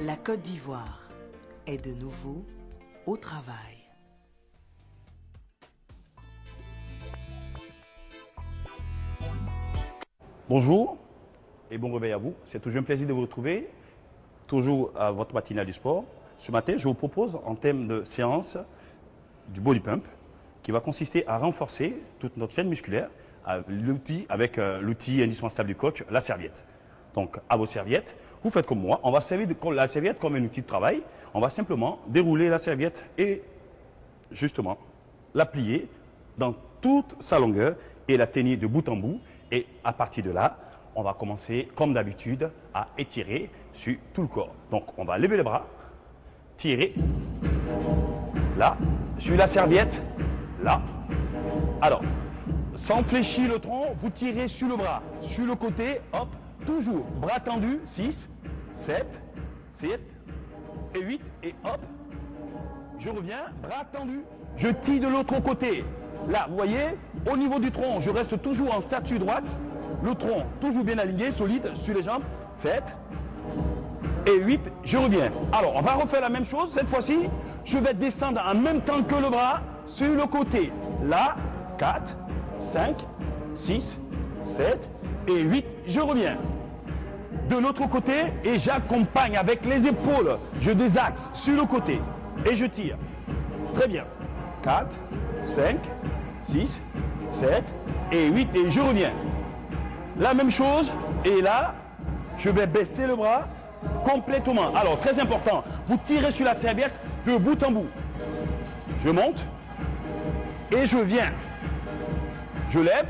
La Côte d'Ivoire est de nouveau au travail. Bonjour et bon réveil à vous. C'est toujours un plaisir de vous retrouver, toujours à votre matinale du sport. Ce matin, je vous propose en thème de séance du body pump qui va consister à renforcer toute notre chaîne musculaire avec l'outil indispensable du coach, la serviette. Donc, à vos serviettes, vous faites comme moi. On va servir la serviette comme un outil de travail. On va simplement dérouler la serviette et justement la plier dans toute sa longueur et la tenir de bout en bout. Et à partir de là, on va commencer comme d'habitude à étirer sur tout le corps. Donc, on va lever les bras, tirer là, sur la serviette, là. Alors, sans fléchir le tronc, vous tirez sur le bras, sur le côté, hop, toujours, bras tendus, 6, 7 et 8, et hop, je reviens, bras tendus, je tire de l'autre côté. Là, vous voyez, au niveau du tronc, je reste toujours en statue droite, le tronc toujours bien aligné, solide, sur les jambes, 7 et 8, je reviens. Alors, on va refaire la même chose, cette fois-ci, je vais descendre en même temps que le bras, sur le côté, là, 4, 5, 6, 7 et 8, je reviens. De l'autre côté, et j'accompagne avec les épaules, je désaxe sur le côté, et je tire. Très bien. 4, 5, 6, 7 et 8, et je reviens. La même chose, et là, je vais baisser le bras complètement. Alors, très important, vous tirez sur la serviette de bout en bout. Je monte, et je viens. Je lève,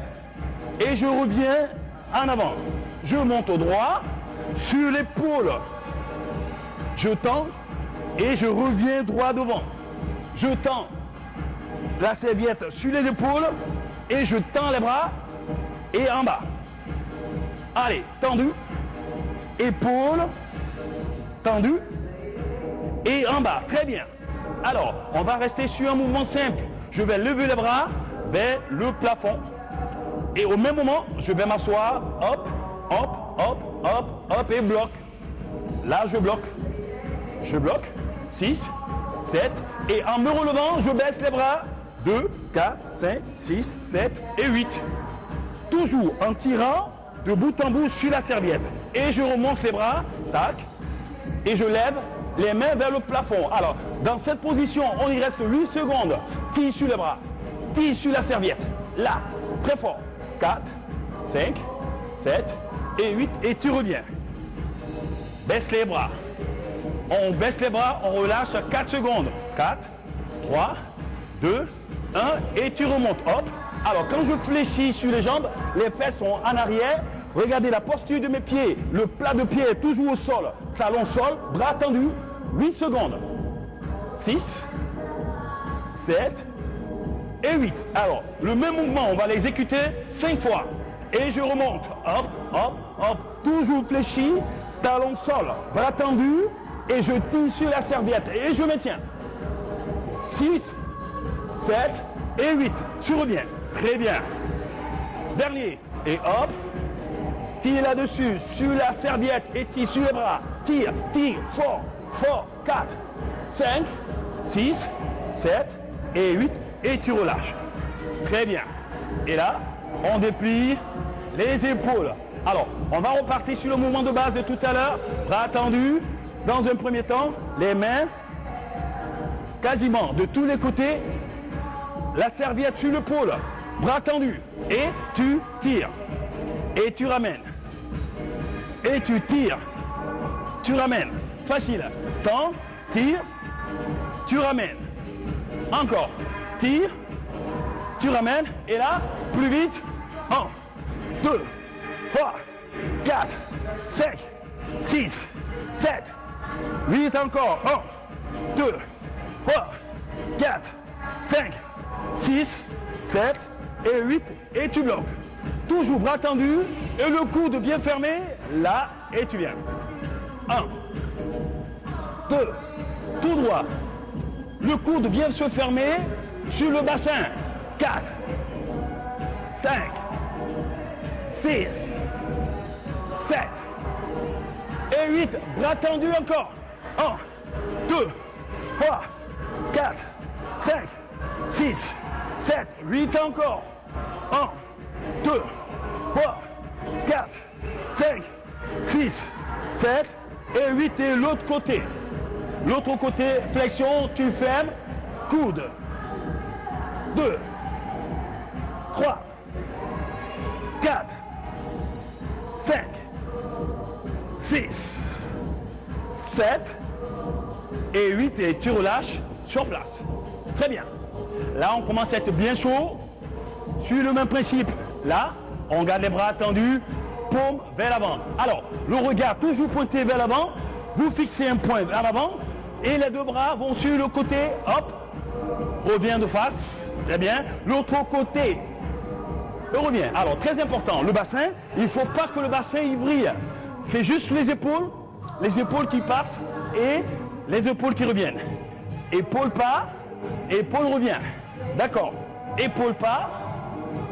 et je reviens en avant. Je monte au droit, sur l'épaule. Je tends, et je reviens droit devant. Je tends la serviette sur les épaules, et je tends les bras, et en bas. Allez, tendu, épaule, tendu, et en bas. Très bien. Alors, on va rester sur un mouvement simple. Je vais lever les bras vers le plafond. Et au même moment, je vais m'asseoir, hop, hop, hop, hop, hop, et bloc. Là, je bloque. Je bloque. 6, 7, et en me relevant, je baisse les bras. 2, 4, 5, 6, 7 et 8. Toujours en tirant de bout en bout sur la serviette. Et je remonte les bras, tac, et je lève les mains vers le plafond. Alors, dans cette position, on y reste 8 secondes. Tire sur les bras, tire sur la serviette. Là, très fort. 4, 5, 7 et 8, et tu reviens. Baisse les bras. On baisse les bras, on relâche 4 secondes. 4, 3, 2, 1, et tu remontes. Hop. Alors, quand je fléchis sur les jambes, les fesses sont en arrière. Regardez la posture de mes pieds. Le plat de pied est toujours au sol. Talon sol, bras tendus. 8 secondes. 6, 7 et 8. Alors, le même mouvement, on va l'exécuter 5 fois. Et je remonte. Hop, hop, hop. Toujours fléchi. Talon sol, bras tendus. Et je tire sur la serviette. Et je me tiens. 6, 7 et 8. Tu reviens. Très bien. Dernier. Et hop. Tire là-dessus, sur la serviette, et tire sur les bras. Tire, tire, fort, fort. 4, 5, 6, 7 et 8. Et tu relâches. Très bien. Et là, on déplie les épaules. Alors, on va repartir sur le mouvement de base de tout à l'heure. Bras tendus. Dans un premier temps, les mains quasiment de tous les côtés. La serviette sur l'épaule. Bras tendus. Et tu tires. Et tu ramènes. Et tu tires. Tu ramènes. Facile. Tends, tire, tu ramènes. Encore. Tire, tu ramènes. Et là, plus vite. 1, 2, 3, 4, 5, 6, 7, 8 encore. 1, 2, 3, 4, 5, 6, 7 et 8. Et tu bloques. Toujours bras tendus et le coude bien fermé. Là, et tu viens. 1, 2, tout droit. Le coude vient se fermer sur le bassin. 4, 5, 6, 7 et 8. Bras tendus encore. 1, 2, 3, 4, 5, 6, 7, 8 encore. 1, 2, 3, 4, 5, 6, 7 et 8 et l'autre côté. L'autre côté, flexion, tu fermes, coude. 2, 3, 4, 5, 6, 7 et 8 et tu relâches sur place. Très bien. Là, on commence à être bien chaud. Sur le même principe. Là, on garde les bras tendus, paume vers l'avant. Alors, le regard toujours pointé vers l'avant. Vous fixez un point vers l'avant et les deux bras vont sur le côté. Hop, revient de face. Très bien. L'autre côté. Revient. Alors, très important, le bassin, il ne faut pas que le bassin y brille. C'est juste les épaules qui partent et les épaules qui reviennent. Épaule pas, épaule revient. D'accord. Épaule pas,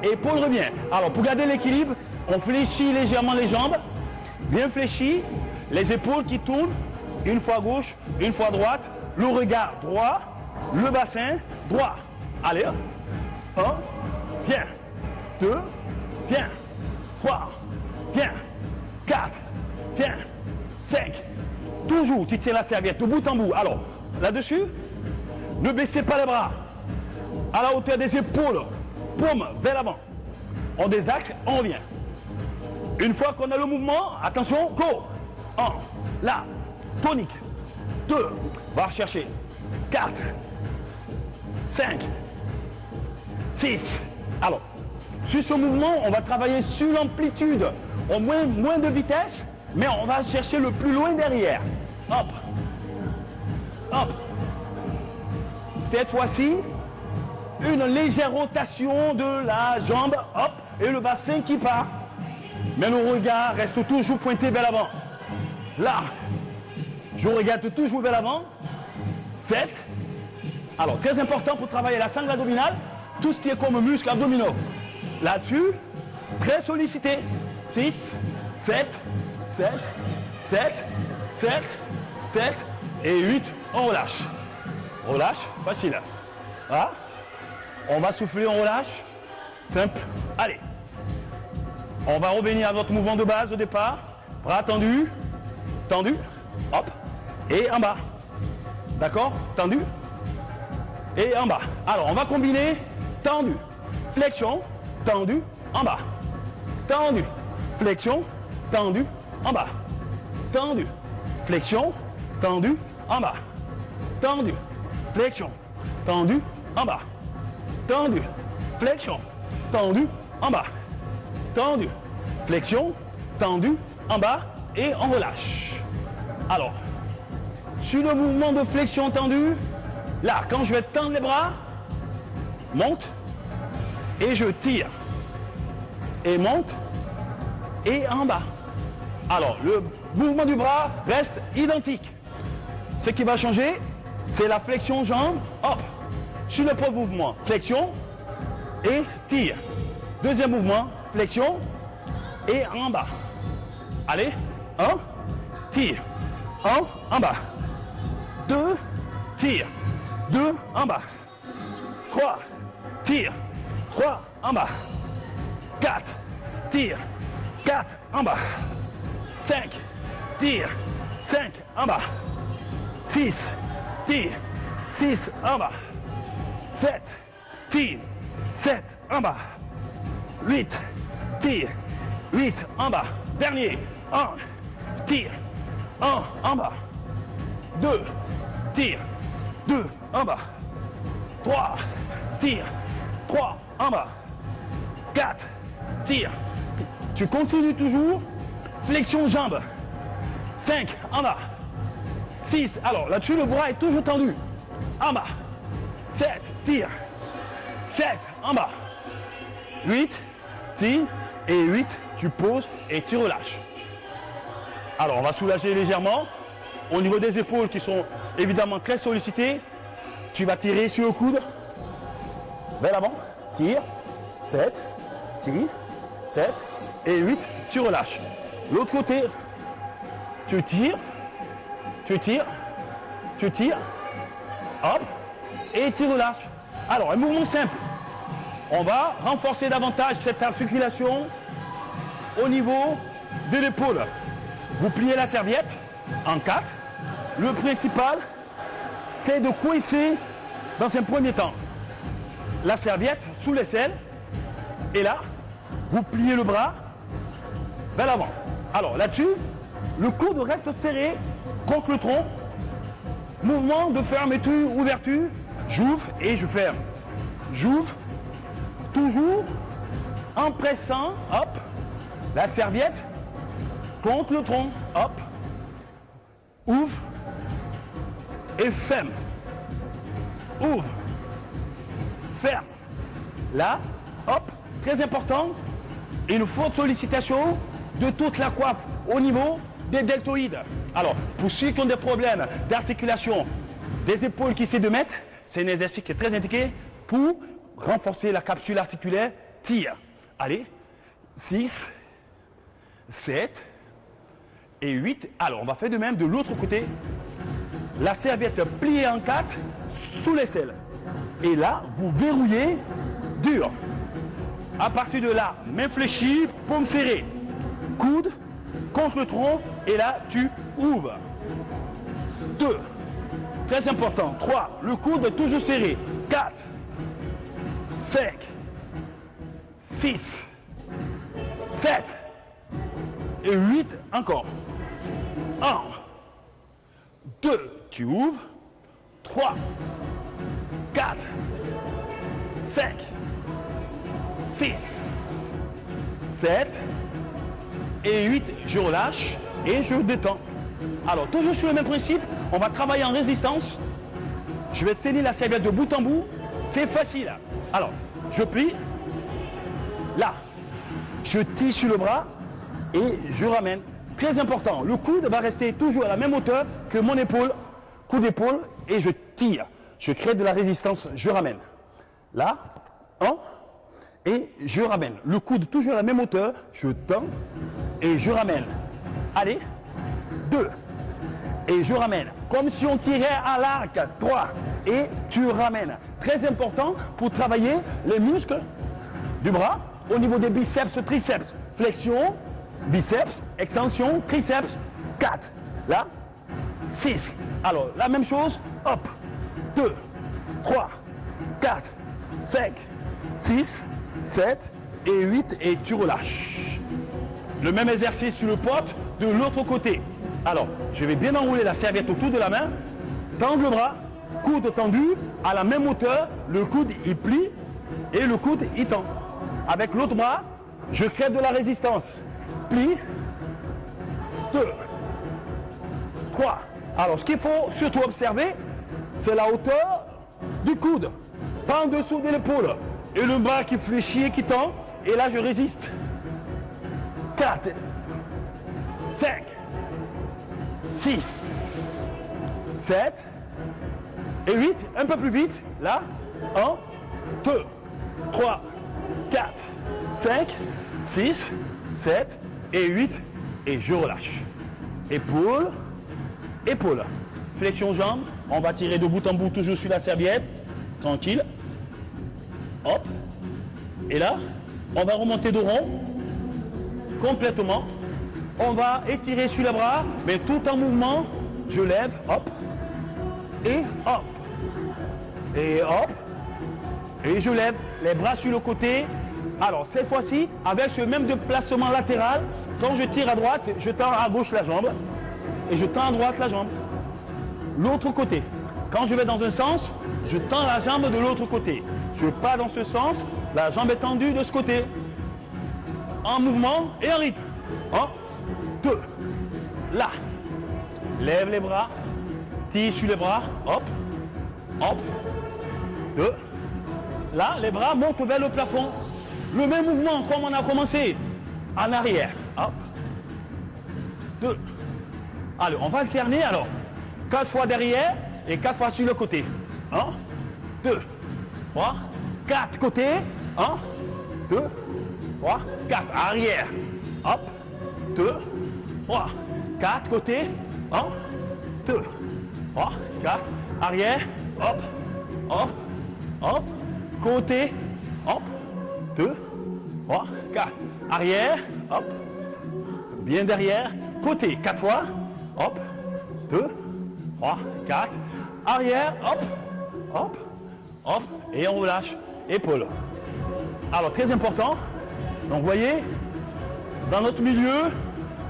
épaule revient. Alors, pour garder l'équilibre, on fléchit légèrement les jambes, bien fléchi, les épaules qui tournent, une fois gauche, une fois droite, le regard droit, le bassin droit. Allez, 1, viens, 2, viens, 3, viens, 4, viens, 5. Toujours, tu tiens la serviette de bout en bout. Alors, là-dessus, ne baissez pas les bras. À la hauteur des épaules, paume vers l'avant. On désaxe, on revient. Une fois qu'on a le mouvement, attention, go. 1, là, tonique. 2, va rechercher. 4, 5, 6. Alors, sur ce mouvement, on va travailler sur l'amplitude. Au moins de vitesse, mais on va chercher le plus loin derrière. Hop. Hop. Cette fois-ci, une légère rotation de la jambe, hop, et le bassin qui part. Mais le regard reste toujours pointé vers l'avant. Là, je regarde toujours vers l'avant. 7. Alors, très important pour travailler la sangle abdominale, tout ce qui est comme muscles abdominaux. Là-dessus, très sollicité. 6, 7, 7, 7, 7, 7 et 8. On relâche. Relâche, facile. Voilà. On va souffler, on relâche. Simple. Allez. On va revenir à notre mouvement de base au départ. Bras tendus. Tendu. Hop. Et en bas. D'accord? Tendu. Et en bas. Alors, on va combiner tendu. Flexion. Tendu. En bas. Tendu. Flexion. Tendu. En bas. Tendu. Flexion. Tendu. En bas. Tendu. Flexion. Tendu. En bas. Tendu. Flexion. Tendu. En bas. Tendu. Flexion. Tendu. En bas. Et on relâche. Alors, sur le mouvement de flexion tendue, là, quand je vais tendre les bras, monte, et je tire. Et monte, et en bas. Alors, le mouvement du bras reste identique. Ce qui va changer, c'est la flexion jambe, hop, sur le premier mouvement, flexion, et tire. Deuxième mouvement, flexion, et en bas. Allez, 1, tire, 1, en bas. 2, tire, 2, en bas. 3, tire, 3, en bas. 4, tire, 4, en bas. 5, tire, 5, en bas. 6, tire, 6, en bas. 7, tire, 7, en bas. 8, tire, 8, en bas. Dernier, 1, tire, 1, en bas. 2, tire, 2, en bas. 3, tire, 3, en bas. 4, tire. Tu continues toujours. Flexion jambe. 5, en bas. 6, alors là-dessus, le bras est toujours tendu. En bas. 7, tire. 7, en bas. 8, tire. Et 8, tu poses et tu relâches. Alors, on va soulager légèrement. Au niveau des épaules qui sont évidemment très sollicitées, tu vas tirer sur le coude. Vers l'avant. Tire. 7, tire. 7 et 8, tu relâches. L'autre côté, tu tires, tu tires, hop, et tu relâches. Alors, un mouvement simple. On va renforcer davantage cette articulation au niveau de l'épaule. Vous pliez la serviette en 4. Le principal, c'est de coincer dans un premier temps la serviette sous l'aisselle. Et là, vous pliez le bras vers l'avant. Alors là-dessus, le coude reste serré contre le tronc. Mouvement de fermeture, ouverture. J'ouvre et je ferme. J'ouvre, toujours en pressant, hop, la serviette contre le tronc, hop, ouvre et ferme. Ouvre, ferme. Là, hop, très important, une forte sollicitation de toute la coiffe au niveau des deltoïdes. Alors, pour ceux qui ont des problèmes d'articulation des épaules qui essaient de mettre, c'est un exercice qui est très indiqué pour renforcer la capsule articulaire. Tire. Allez, 6, 7 et 8. Alors, on va faire de même de l'autre côté. La serviette pliée en 4 sous l'aisselle. Et là, vous verrouillez dur. À partir de là, main fléchie, paume serrée. Coude contre le tronc. Et là, tu ouvres. 2. Très important. 3. Le coude toujours serré. 4. 5. 6. 7. Et 8 encore. 1. 2. Tu ouvres. 3. 4. 5. 6. 7. Et 8. Je relâche et je détends. Alors, toujours sur le même principe, on va travailler en résistance. Je vais tenir la serviette de bout en bout. C'est facile. Alors, je plie. Là, je tire sur le bras et je ramène. Très important, le coude va rester toujours à la même hauteur que mon épaule. Coup d'épaule et je tire. Je crée de la résistance, je ramène. Là, 1 et je ramène. Le coude toujours à la même hauteur, je tends et je ramène. Allez, 2 et je ramène. Comme si on tirait à l'arc, 3 et tu ramènes. Très important pour travailler les muscles du bras au niveau des biceps, triceps. Flexion, biceps, extension, triceps, 4. Là, 6. Alors, la même chose, hop, 2, 3, 4, 5, 6, 7 et 8 et tu relâches. Le même exercice sur le pote de l'autre côté. Alors, je vais bien enrouler la serviette autour de la main, tendre le bras, coude tendu, à la même hauteur, le coude il plie et le coude il tend. Avec l'autre bras, je crée de la résistance. Plie, 2, 3. Alors, ce qu'il faut surtout observer, c'est la hauteur du coude, pas en dessous de l'épaule. Et le bras qui fléchit et qui tend, et là je résiste. 4, 5, 6, 7 et 8. Un peu plus vite. Là, 1, 2, 3, 4, 5, 6, 7 et 8. Et je relâche. Épaule, épaule. Flexion jambe. On va tirer de bout en bout toujours sur la serviette. Tranquille. Hop. Et là, on va remonter de rond. Complètement. On va étirer sur les bras, mais tout en mouvement. Je lève, hop. Et hop. Et hop. Et je lève les bras sur le côté. Alors, cette fois-ci, avec ce même déplacement latéral, quand je tire à droite, je tends à gauche la jambe. Et je tends à droite la jambe. L'autre côté. Quand je vais dans un sens, je tends la jambe de l'autre côté. Je pars dans ce sens, la jambe est tendue de ce côté. En mouvement et en rythme. 1, 2, là. Lève les bras, tire sur les bras, hop, hop, 2. Là, les bras montent vers le plafond. Le même mouvement comme on a commencé. En arrière, hop, 2. Allez, on va alterner alors. 4 fois derrière et 4 fois sur le côté. 1, 2, 3, 4 côtés. 1, 2, 3, 4. Arrière. Hop. 2, 3, 4 côtés. 1, 2, 3, 4, arrière, hop, hop, hop, côté, hop, 2, 3, 4, arrière, hop, bien derrière, côté, 4 fois, hop, 2, 3, 4, arrière, hop, hop, hop, et on relâche, épaule. Alors, très important, donc vous voyez, dans notre milieu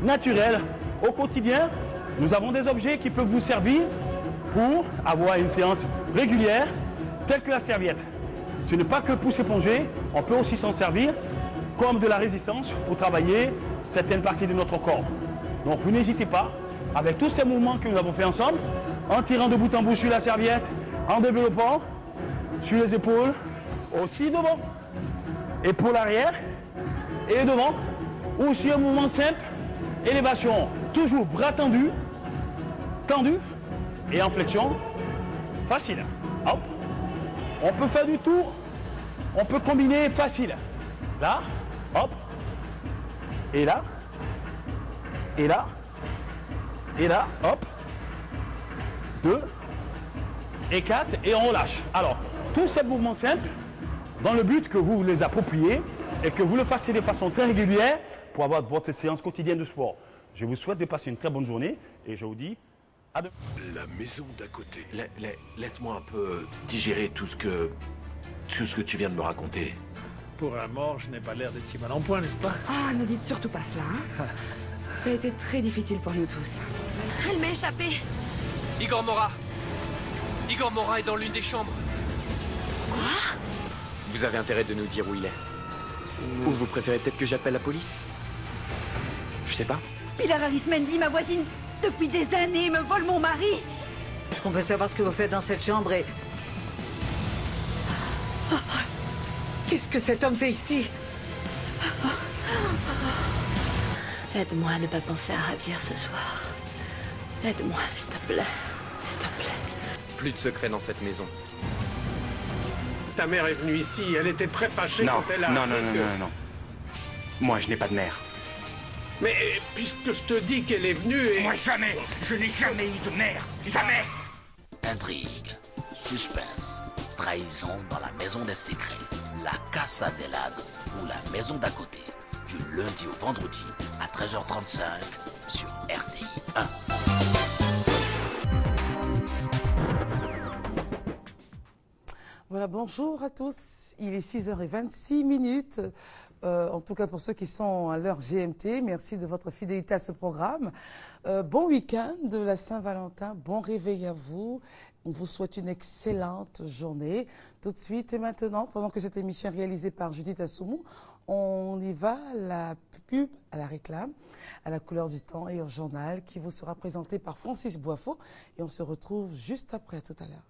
naturel, au quotidien, nous avons des objets qui peuvent vous servir pour avoir une séance régulière, telle que la serviette. Ce n'est pas que pour s'éponger, on peut aussi s'en servir comme de la résistance pour travailler certaines parties de notre corps. Donc vous n'hésitez pas, avec tous ces mouvements que nous avons fait ensemble, en tirant de bout en bout sur la serviette, en développant sur les épaules, aussi devant, épaule arrière et devant, aussi un mouvement simple, élévation, toujours bras tendus, tendu et en flexion, facile. Hop. On peut faire du tour, on peut combiner facile. Là, hop, et là, et là, et là, hop, 2 et 4, et on relâche. Alors, tous ces mouvements simples, dans le but que vous vous les appropriez et que vous le fassiez de façon très régulière pour avoir votre séance quotidienne de sport. Je vous souhaite de passer une très bonne journée et je vous dis à demain. La maison d'à côté. Laisse-moi un peu digérer tout ce que tu viens de me raconter. Pour un mort, je n'ai pas l'air d'être si mal en point, n'est-ce pas? Ah, ne dites surtout pas cela. Hein. Ça a été très difficile pour nous tous. Elle m'a échappé. Igor Mora est dans l'une des chambres. Quoi? Vous avez intérêt de nous dire où il est. Ou vous préférez peut-être que j'appelle la police? Je sais pas. Pilar Arismendi, ma voisine, depuis des années, me vole mon mari. Est-ce qu'on peut savoir ce que vous faites dans cette chambre et... Qu'est-ce que cet homme fait ici? Aide-moi à ne pas penser à Javier ce soir. Aide-moi, s'il te plaît. S'il te plaît. Plus de secrets dans cette maison. Ta mère est venue ici, elle était très fâchée quand elle a... Non. Moi, je n'ai pas de mère. Mais puisque je te dis qu'elle est venue et... Moi jamais. Je n'ai jamais eu de mère. Jamais. Intrigue, suspense, trahison dans la maison des secrets, la Casa del Lado ou la maison d'à côté, du lundi au vendredi à 13h35 sur RTI 1. Voilà, bonjour à tous. Il est 6h26. En tout cas pour ceux qui sont à l'heure GMT, merci de votre fidélité à ce programme. Bon week-end de la Saint-Valentin, bon réveil à vous. On vous souhaite une excellente journée. Tout de suite et maintenant, pendant que cette émission est réalisée par Judith Assoumou, on y va à la pub, à la réclame, à la couleur du temps et au journal qui vous sera présenté par Francis Boiffaut. Et on se retrouve juste après, à tout à l'heure.